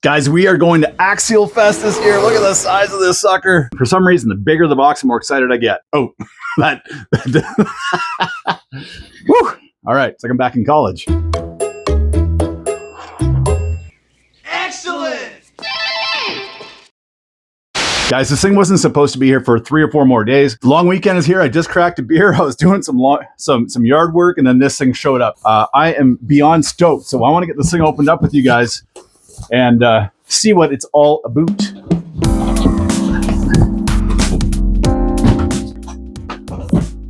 Guys, we are going to Axialfest this year. Look at the size of this sucker. For some reason, the bigger the box, the more excited I get. Oh, that. Woo! All right, it's like I'm back in college. Excellent! Guys, this thing wasn't supposed to be here for 3 or 4 more days. The long weekend is here. I just cracked a beer. I was doing some yard work, and then this thing showed up. I am beyond stoked, so I want to get this thing opened up with you guys and see what it's all about.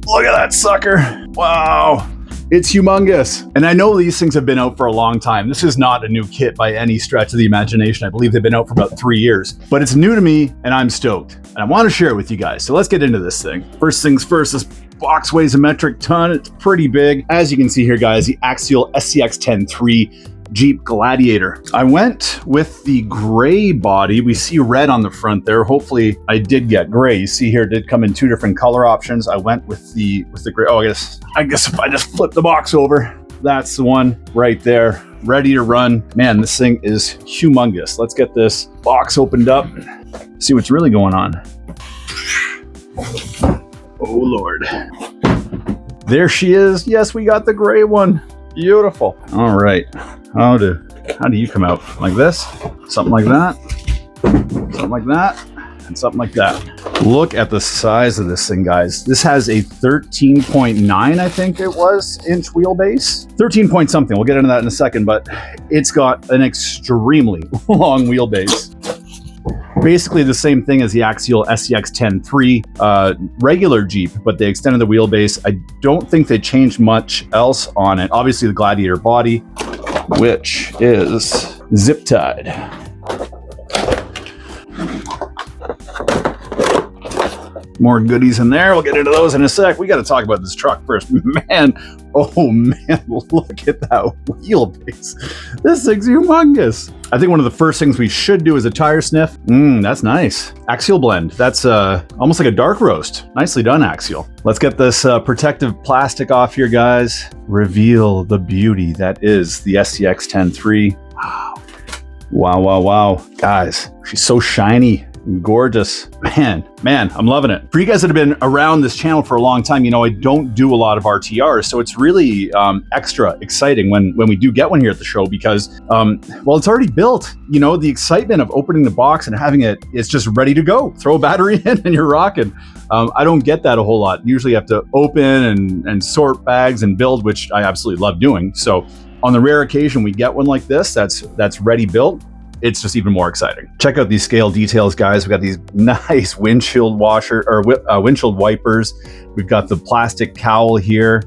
Look at that sucker. Wow. It's humongous. And I know these things have been out for a long time. This is not a new kit by any stretch of the imagination. I believe they've been out for about 3 years. But it's new to me, and I'm stoked. And I want to share it with you guys. So let's get into this thing. First things first, this box weighs a metric ton. It's pretty big. As you can see here, guys, the Axial SCX-10-3 Jeep Gladiator. I went with the gray body. We see red on the front there. Hopefully I did get gray. You see here, it did come in 2 different color options. I went with the gray. Oh, I guess if I just flip the box over, that's the one right there, ready to run. Man, this thing is humongous. Let's get this box opened up, see what's really going on. Oh Lord. There she is. Yes, we got the gray one. Beautiful. All right. How do you come out? Like this? Something like that? Something like that? And something like that. Look at the size of this thing, guys. This has a 13.9, I think it was, inch wheelbase. 13 point something. We'll get into that in a second, but it's got an extremely long wheelbase. Basically the same thing as the Axial SCX-10-3 regular Jeep, but they extended the wheelbase. I don't think they changed much else on it. Obviously the Gladiator body, which is zip tied. More goodies in there. We'll get into those in a sec. We got to talk about this truck first. Man, oh man, look at that wheelbase. This thing's humongous. I think one of the first things we should do is a tire sniff. That's nice. Axial blend. That's almost like a dark roast. Nicely done, Axial. Let's get this protective plastic off here, guys. Reveal the beauty that is the SCX-10-3. Wow. Wow, wow, wow. Guys, she's so shiny. Gorgeous. Man, I'm loving it. For you guys that have been around this channel for a long time, you know I don't do a lot of RTRs, so it's really extra exciting when we do get one here at the show because, well, it's already built. You know, the excitement of opening the box and having it's just ready to go. Throw a battery in and you're rocking. I don't get that a whole lot. Usually you have to open and sort bags and build, which I absolutely love doing. So on the rare occasion we get one like this that's ready built, it's just even more exciting. Check out these scale details, guys. We've got these nice windshield windshield wipers. We've got the plastic cowl here.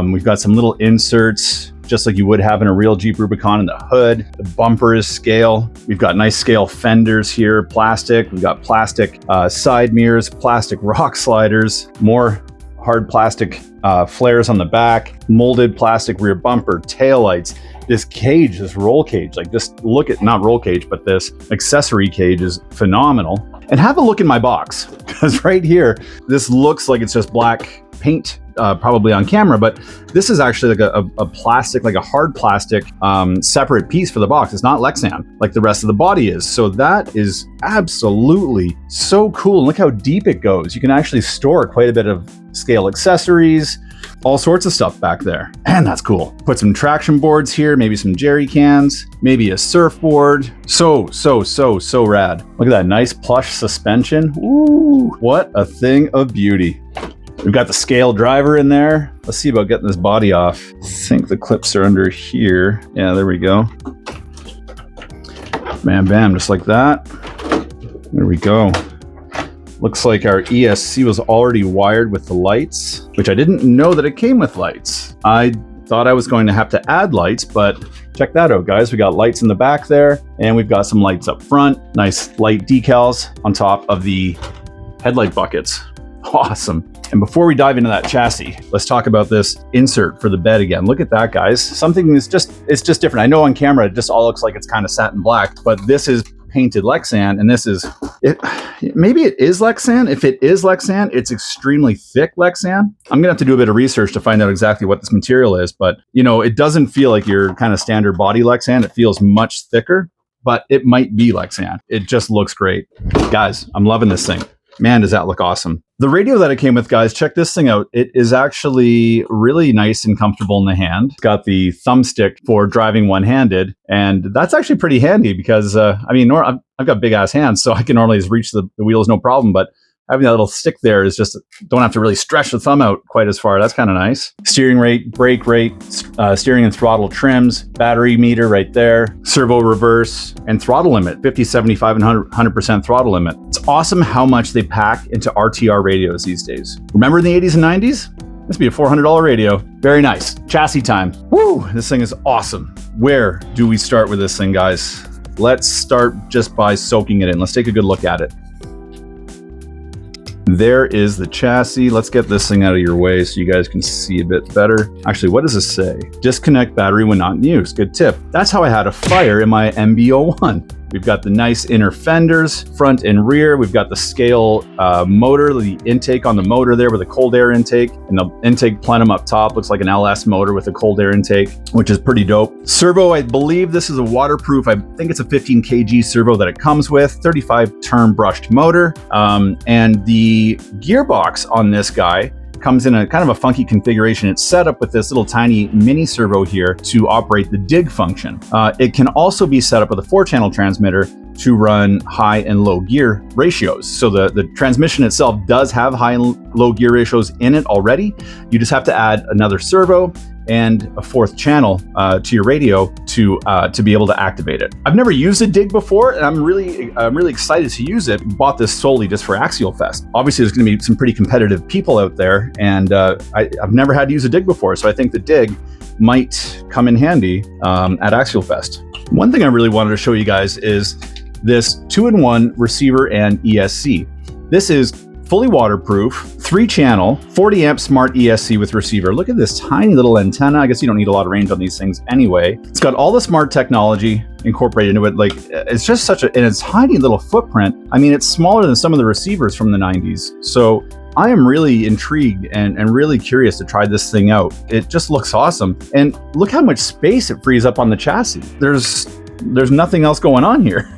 We've got some little inserts, just like you would have in a real Jeep Rubicon in the hood. The bumper is scale. We've got nice scale fenders here, plastic. We've got plastic side mirrors, plastic rock sliders, more hard plastic flares on the back, molded plastic rear bumper, taillights. This cage, this roll cage, like this, look at, not roll cage, but this accessory cage is phenomenal. And have a look in my box, because right here, this looks like it's just black paint, probably on camera, but this is actually like a plastic, like a hard plastic separate piece for the box. It's not Lexan like the rest of the body is. So that is absolutely so cool. And look how deep it goes. You can actually store quite a bit of scale accessories, all sorts of stuff back there. And that's cool. Put some traction boards here, maybe some jerry cans, maybe a surfboard. So rad. Look at that nice plush suspension. Ooh, what a thing of beauty. We've got the scale driver in there. Let's see about getting this body off. I think the clips are under here. Yeah, there we go. Bam, bam, just like that. There we go. Looks like our ESC was already wired with the lights, which I didn't know that it came with lights. I thought I was going to have to add lights, but check that out, guys. We got lights in the back there, and we've got some lights up front. Nice light decals on top of the headlight buckets. Awesome. And before we dive into that chassis, let's talk about this insert for the bed again. Look at that, guys. Something that's it's just different. I know on camera, it just all looks like it's kind of satin black, but this is painted Lexan, and this is it. Maybe it is Lexan. If it is Lexan, it's extremely thick Lexan. I'm gonna have to do a bit of research to find out exactly what this material is, but you know, it doesn't feel like your kind of standard body Lexan. It feels much thicker. but it might be Lexan. It just looks great. Guys, I'm loving this thing. Man, does that look awesome. The radio that it came with, guys, check this thing out. It is actually really nice and comfortable in the hand. It's got the thumbstick for driving one-handed, and that's actually pretty handy because, I mean, I've got big-ass hands, so I can normally just reach the wheels no problem, but having that little stick there is just, don't have to really stretch the thumb out quite as far. That's kind of nice. Steering rate, brake rate, steering and throttle trims, battery meter right there, servo reverse, and throttle limit, 50, 75, and 100% throttle limit. It's awesome how much they pack into RTR radios these days. Remember in the 80s and 90s? This would be a $400 radio. Very nice. Chassis time. Woo, this thing is awesome. Where do we start with this thing, guys? Let's start just by soaking it in. Let's take a good look at it. There is the chassis. Let's get this thing out of your way so you guys can see a bit better. Actually, what does this say? Disconnect battery when not in use. Good tip. That's how I had a fire in my MB-01. We've got the nice inner fenders, front and rear. We've got the scale motor, the intake on the motor there with a cold air intake, and the intake plenum up top looks like an LS motor with a cold air intake, which is pretty dope. Servo, I believe this is a waterproof. I think it's a 15 kg servo that it comes with, 35 turn brushed motor, and the gearbox on this guy comes in a kind of a funky configuration. It's set up with this little tiny mini servo here to operate the dig function. It can also be set up with a 4-channel transmitter to run high and low gear ratios. So the transmission itself does have high and low gear ratios in it already. You just have to add another servo and a 4th channel to your radio to be able to activate it. I've never used a dig before, and I'm really excited to use it. Bought this solely just for Axialfest. Obviously, there's going to be some pretty competitive people out there, and I've never had to use a dig before, so I think the dig might come in handy at Axialfest. One thing I really wanted to show you guys is this 2-in-1 receiver and ESC. This is fully waterproof, 3-channel, 40 amp smart ESC with receiver. Look at this tiny little antenna. I guess you don't need a lot of range on these things anyway. It's got all the smart technology incorporated into it. Like, it's just such a, and it's tiny little footprint. I mean, it's smaller than some of the receivers from the 90s. So I am really intrigued and really curious to try this thing out. It just looks awesome. And look how much space it frees up on the chassis. There's nothing else going on here.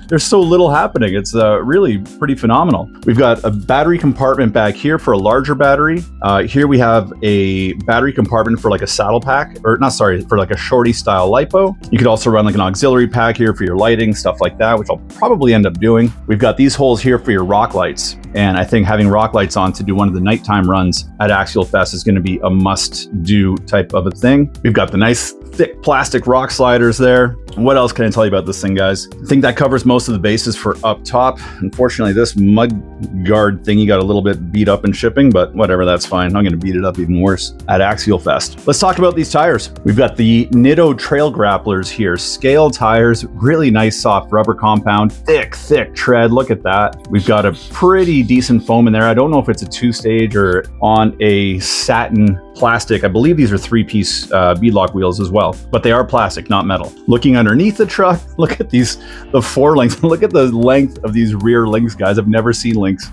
There's so little happening. It's really pretty phenomenal. We've got a battery compartment back here for a larger battery. Here we have a battery compartment for like a saddle pack, or not, sorry, for like a shorty style LiPo. You could also run like an auxiliary pack here for your lighting, stuff like that, which I'll probably end up doing. We've got these holes here for your rock lights. And I think having rock lights on to do one of the nighttime runs at Axialfest is going to be a must-do type of a thing. We've got the nice thick plastic rock sliders there. What else can I tell you about this thing, guys? I think that covers most of the bases for up top. Unfortunately, this mud guard thingy got a little bit beat up in shipping, but whatever, that's fine. I'm going to beat it up even worse at Axialfest. Let's talk about these tires. We've got the Nitto Trail Grapplers here. Scale tires, really nice soft rubber compound, thick tread. Look at that. We've got a pretty decent foam in there. I don't know if it's a 2-stage or on a satin plastic. I believe these are 3-piece beadlock wheels as well, but they are plastic, not metal. Looking underneath the truck, look at the 4 links. Look at the length of these rear links, guys. I've never seen links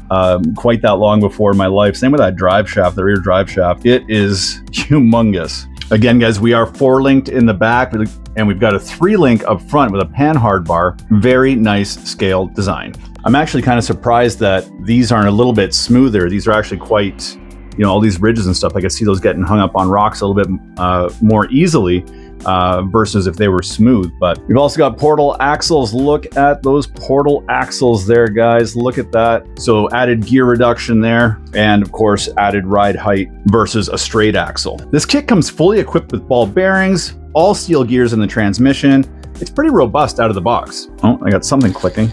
quite that long before in my life. Same with that drive shaft, the rear drive shaft. It is humongous. Again, guys, we are 4-linked in the back, and we've got a 3-link up front with a panhard bar. Very nice scale design. I'm actually kind of surprised that these aren't a little bit smoother. These are actually quite, you know, all these ridges and stuff. I could see those getting hung up on rocks a little bit more easily versus if they were smooth. But we've also got portal axles. Look at those portal axles there, guys. Look at that. So added gear reduction there, and of course added ride height versus a straight axle. This kit comes fully equipped with ball bearings, all steel gears in the transmission. It's pretty robust out of the box. Oh, I got something clicking.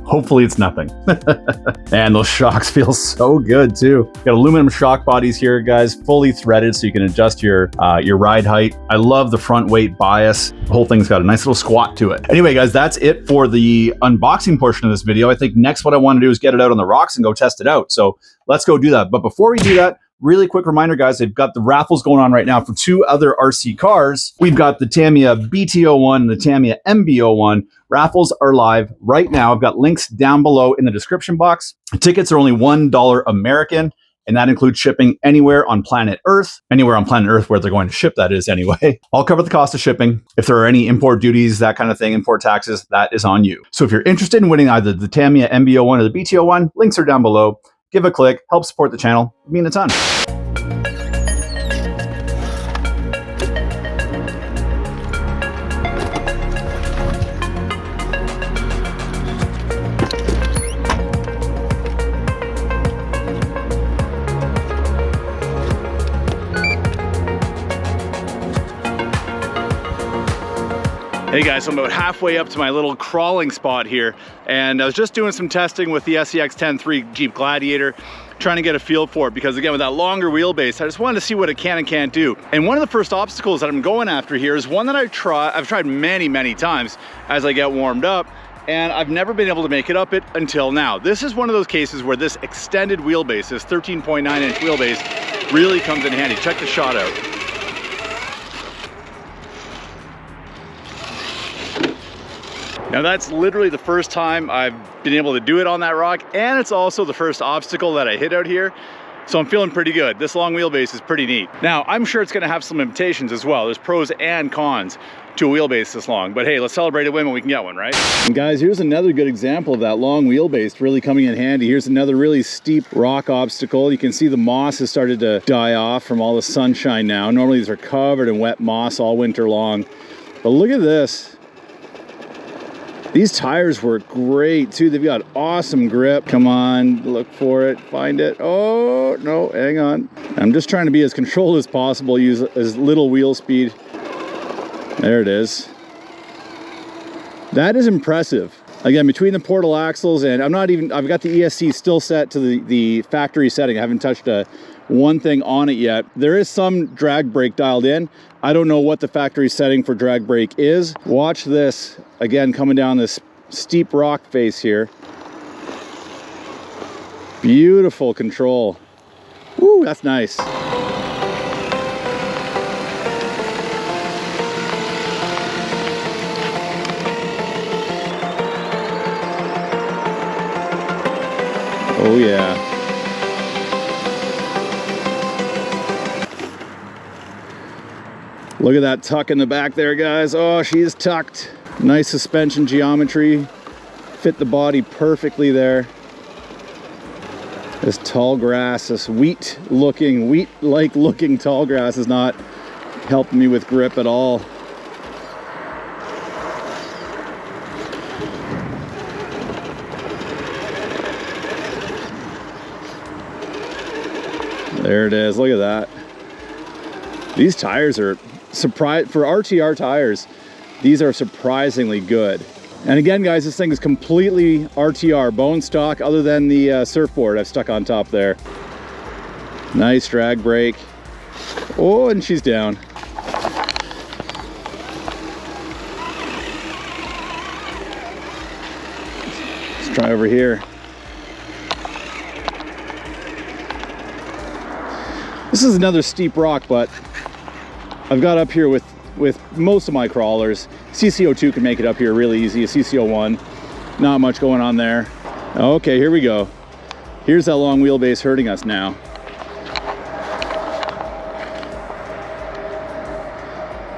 Hopefully it's nothing. And those shocks feel so good too. Got aluminum shock bodies here, guys, fully threaded so you can adjust your ride height. I love the front weight bias. The whole thing's got a nice little squat to it. Anyway, guys, that's it for the unboxing portion of this video. I think next what I want to do is get it out on the rocks and go test it out. So let's go do that. But before we do that, really quick reminder, guys, they've got the raffles going on right now for 2 other RC cars. We've got the Tamiya BT01 and the Tamiya MB01. Raffles are live right now. I've got links down below in the description box. Tickets are only $1 American. and that includes shipping anywhere on planet Earth, where they're going to ship, that is, anyway. I'll cover the cost of shipping. If there are any import duties, that kind of thing, import taxes, that is on you. So if you're interested in winning either the Tamiya MB01 or the BT01, links are down below. Give a click, help support the channel, it'd mean a ton. Hey guys, I'm about halfway up to my little crawling spot here, and I was just doing some testing with the SCX-10.3 Jeep Gladiator, trying to get a feel for it, because again, with that longer wheelbase, I just wanted to see what it can and can't do. And one of the first obstacles that I'm going after here is one that I've tried many times as I get warmed up, and I've never been able to make it up it until now. This is one of those cases where this extended wheelbase, this 13.9-inch wheelbase, really comes in handy. Check the shot out. Now that's literally the first time I've been able to do it on that rock, and it's also the first obstacle that I hit out here. So I'm feeling pretty good. This long wheelbase is pretty neat. Now, I'm sure it's gonna have some limitations as well. There's pros and cons to a wheelbase this long, but hey, let's celebrate a win when we can get one, right? And guys, here's another good example of that long wheelbase really coming in handy. Here's another really steep rock obstacle. You can see the moss has started to die off from all the sunshine now. Normally these are covered in wet moss all winter long, but look at this. These tires work great too. They've got awesome grip. Come on, look for it, find it. Oh, no, hang on. I'm just trying to be as controlled as possible, use as little wheel speed. There it is. That is impressive. Again, between the portal axles and I've got the ESC still set to the factory setting. I haven't touched one thing on it yet. There is some drag brake dialed in. I don't know what the factory setting for drag brake is. Watch this, again, coming down this steep rock face here. Beautiful control. Woo, that's nice. Oh yeah. Look at that tuck in the back there, guys. Oh, she's tucked. Nice suspension geometry. Fit the body perfectly there. This tall grass, this wheat-like looking tall grass is not helping me with grip at all. There it is, look at that. These tires are for RTR tires, these are surprisingly good. And again, guys, this thing is completely RTR, bone stock, other than the surfboard I've stuck on top there. Nice drag brake. Oh, and she's down. Let's try over here. This is another steep rock, but I've got up here with most of my crawlers. CC02 can make it up here really easy. A CC01, not much going on there. Okay, here we go. Here's that long wheelbase hurting us now.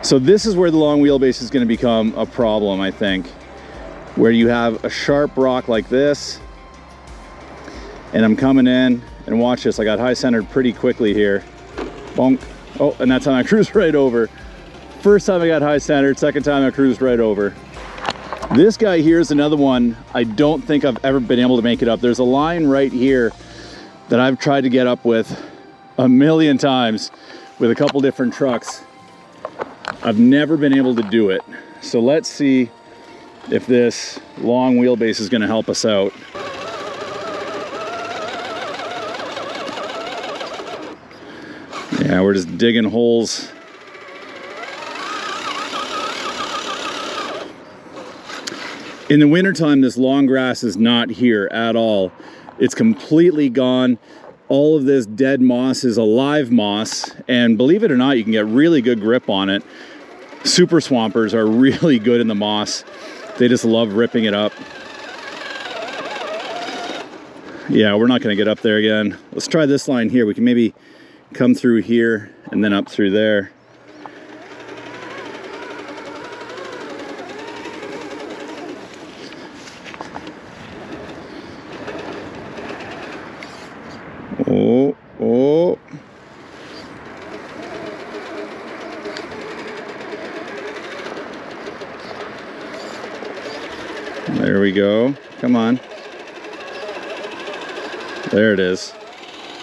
So this is where the long wheelbase is going to become a problem, I think. Where you have a sharp rock like this, and I'm coming in, and watch this, I got high centered pretty quickly here. Bonk. Oh, and that time I cruised right over. First time I got high centered, second time I cruised right over. This guy here is another one I don't think I've ever been able to make it up. There's a line right here that I've tried to get up with a million times with a couple different trucks. I've never been able to do it. So let's see if this long wheelbase is going to help us out. Yeah, we're just digging holes. In the wintertime, this long grass is not here at all. It's completely gone. All of this dead moss is alive moss, and believe it or not, you can get really good grip on it. Super swampers are really good in the moss. They just love ripping it up. Yeah, we're not going to get up there again. Let's try this line here. We can maybe come through here and then up through there. Oh, oh. There we go. Come on. There it is.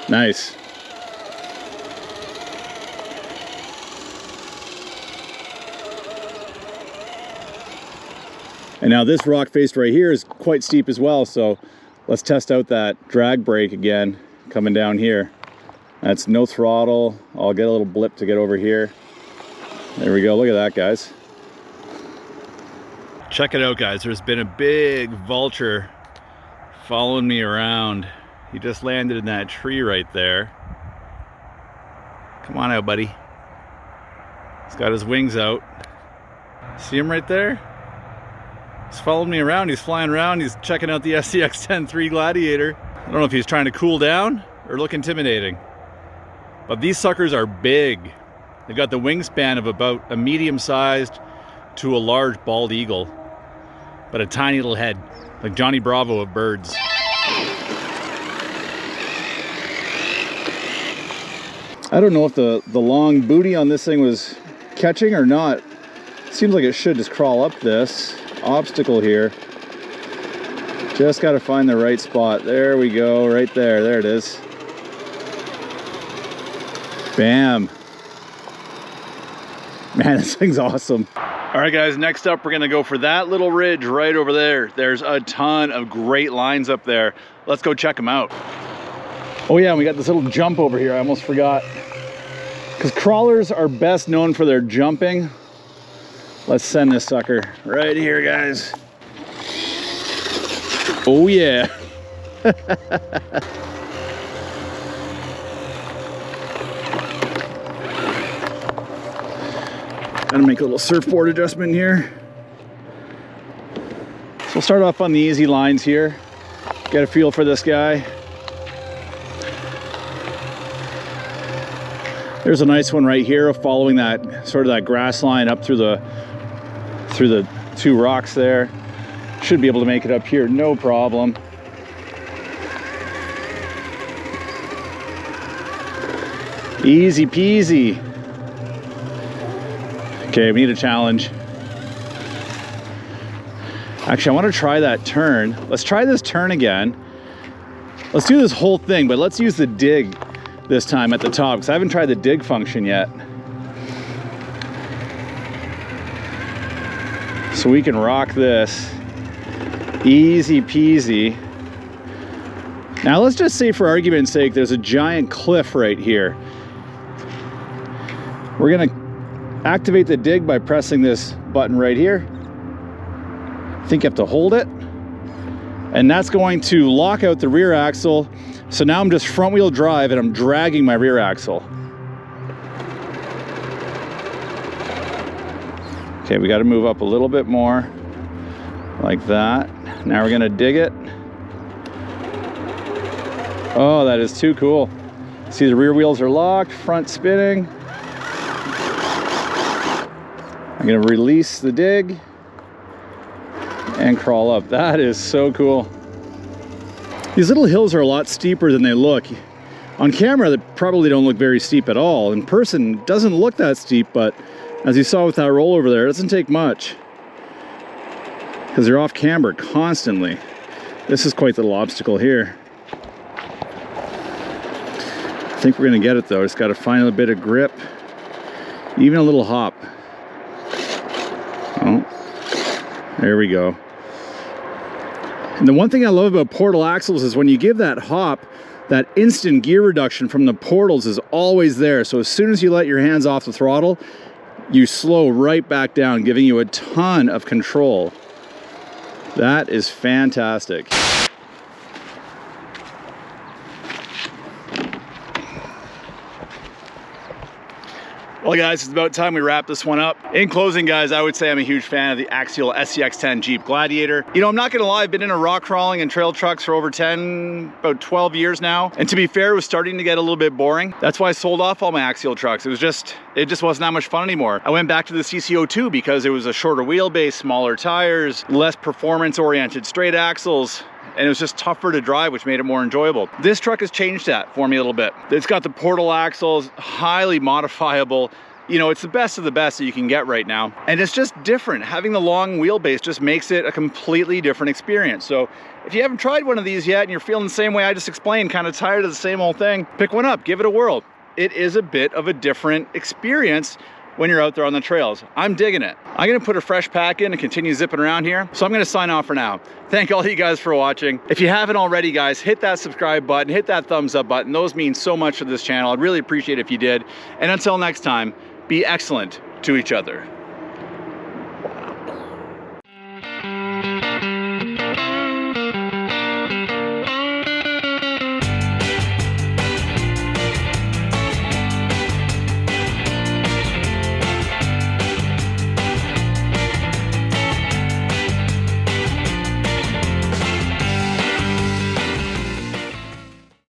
Nice. And now this rock face right here is quite steep as well, so let's test out that drag brake again coming down here. That's no throttle. I'll get a little blip to get over here. There we go. Look at that, guys. Check it out, guys. There's been a big vulture following me around. He just landed in that tree right there. Come on out, buddy. He's got his wings out. See him right there? He's following me around. He's flying around. He's checking out the SCX-10 Gladiator. I don't know if he's trying to cool down or look intimidating. But these suckers are big. They've got the wingspan of about a medium-sized to a large bald eagle, but a tiny little head, like Johnny Bravo of birds. I don't know if the long booty on this thing was catching or not. Seems like it should just crawl up this obstacle here. Just got to find the right spot. There we go, right there. There it is. Bam. Man, this thing's awesome. All right, guys, next up, we're gonna go for that little ridge right over there. There's a ton of great lines up there. Let's go check them out. Oh yeah, and we got this little jump over here. I almost forgot. Because crawlers are best known for their jumping. Let's send this sucker right here, guys. Oh yeah. Gotta make a little surfboard adjustment here. So we'll start off on the easy lines here. Get a feel for this guy. There's a nice one right here, following that sort of that grass line up through the two rocks there. Should be able to make it up here, no problem. Easy peasy. Okay, we need a challenge. Actually, I want to try that turn. Let's try this turn again. Let's do this whole thing, but let's use the dig this time at the top, because I haven't tried the dig function yet. So we can rock this. Easy peasy. Now let's just say, for argument's sake, there's a giant cliff right here. We're gonna activate the dig by pressing this button right here. I think you have to hold it. And that's going to lock out the rear axle. So now I'm just front wheel drive and I'm dragging my rear axle. Okay, we got to move up a little bit more, like that. Now we're gonna dig it. Oh, that is too cool. See, the rear wheels are locked, front spinning. I'm gonna release the dig and crawl up. That is so cool. These little hills are a lot steeper than they look. On camera, they probably don't look very steep at all. In person, it doesn't look that steep, but as you saw with that roll over there, it doesn't take much, because they're off camber constantly. This is quite the little obstacle here. I think we're gonna get it though. Just gotta find a bit of grip, even a little hop. Oh, there we go. And the one thing I love about portal axles is when you give that hop, that instant gear reduction from the portals is always there. So as soon as you let your hands off the throttle, you slow right back down, giving you a ton of control. That is fantastic. Well guys, it's about time we wrap this one up. In closing guys, I would say I'm a huge fan of the Axial SCX-10 Jeep Gladiator. You know, I'm not gonna lie, I've been into rock crawling and trail trucks for over about 12 years now. And to be fair, it was starting to get a little bit boring. That's why I sold off all my Axial trucks. It just wasn't that much fun anymore. I went back to the CC02 because it was a shorter wheelbase, smaller tires, less performance-oriented straight axles, and it was just tougher to drive, which made it more enjoyable. This truck has changed that for me a little bit. It's got the portal axles, highly modifiable. You know, it's the best of the best that you can get right now. And it's just different. Having the long wheelbase just makes it a completely different experience. So if you haven't tried one of these yet and you're feeling the same way I just explained, kind of tired of the same old thing, pick one up, give it a whirl. It is a bit of a different experience when you're out there on the trails. I'm digging it. I'm gonna put a fresh pack in and continue zipping around here. So I'm gonna sign off for now. Thank all you guys for watching. If you haven't already guys, hit that subscribe button, hit that thumbs up button. Those mean so much to this channel. I'd really appreciate it if you did. And until next time, be excellent to each other.